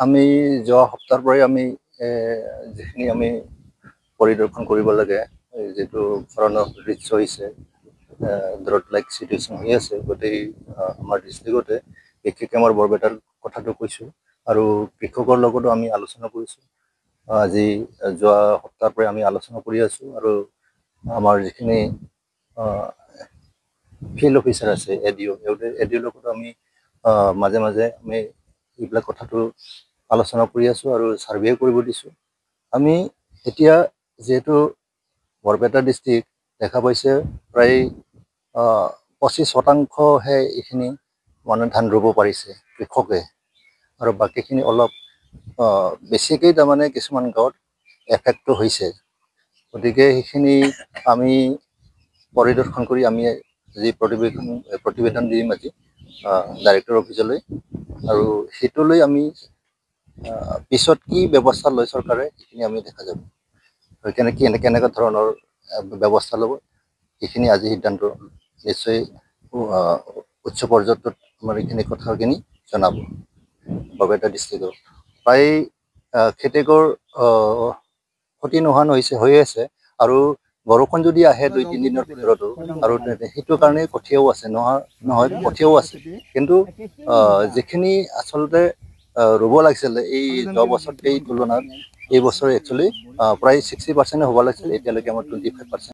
আমি যোৱা সপ্তাহৰ পৰাই আমি যিখিনি আমি পৰিদৰ্শন কৰিব লাগে যিটো ধৰণৰ দৃশ্য হৈছে ড্ৰট লাইক চিটুৱেশ্যন হৈ আছে গোটেই আমাৰ ডিষ্ট্ৰিক্টতে বিশেষকৈ আমাৰ বৰপেটাৰ কথাটো কৈছোঁ আৰু কৃষকৰ লগতো আমি আলোচনা কৰিছোঁ আজি যোৱা সপ্তাহৰ পৰাই আমি আলোচনা কৰি আছোঁ আৰু আমাৰ যিখিনি ফিল্ড অফিচাৰ আছে এডিঅ'ৰ লগতো আমি মাজে মাজে আমি এইবিলাক কথাটো আলোচনা কৰি আছোঁ আৰু ছাৰ্ভে কৰিব দিছোঁ আমি এতিয়া যিহেতু বৰপেটা ডিষ্ট্ৰিক্ট দেখা পাইছে প্ৰায় 25% এইখিনি মানে ধান ৰুব পাৰিছে কৃষকে আৰু বাকীখিনি অলপ বেছিকেই তাৰমানে কিছুমান গাঁৱত এফেক্টটো হৈছে গতিকে সেইখিনি আমি পৰিদৰ্শন কৰি আমি যি প্ৰতিবেদন দিম আজি ডাইৰেক্টৰ অফিচলৈ আৰু সেইটোলৈ আমি পিছত কি ব্যৱস্থা লয় চৰকাৰে সেইখিনি আমি দেখা যাব কেনেকুৱা ধৰণৰ ব্যৱস্থা ল'ব সেইখিনি আজি সিদ্ধান্ত নিশ্চয় উচ্চ পৰ্যায়ত আমাৰ এইখিনি কথাখিনি জনাব বৰপেটা ডিষ্ট্ৰিক্টত প্ৰায় খেতিয়কৰ ক্ষতি নোহোৱা হৈ আছে আৰু বৰষুণ যদি আহে 2-3 দিনৰ ভিতৰতো আৰু সেইটো কাৰণে কঠীয়াও আছে নহয় কঠীয়াও আছে কিন্তু যিখিনি আচলতে ৰুব লাগিছিলে এই যোৱা বছৰ এই তুলনাত এই বছৰ একচুৱেলি প্ৰায় 60% হ'ব লাগিছিল এতিয়ালৈকে আমাৰ 25%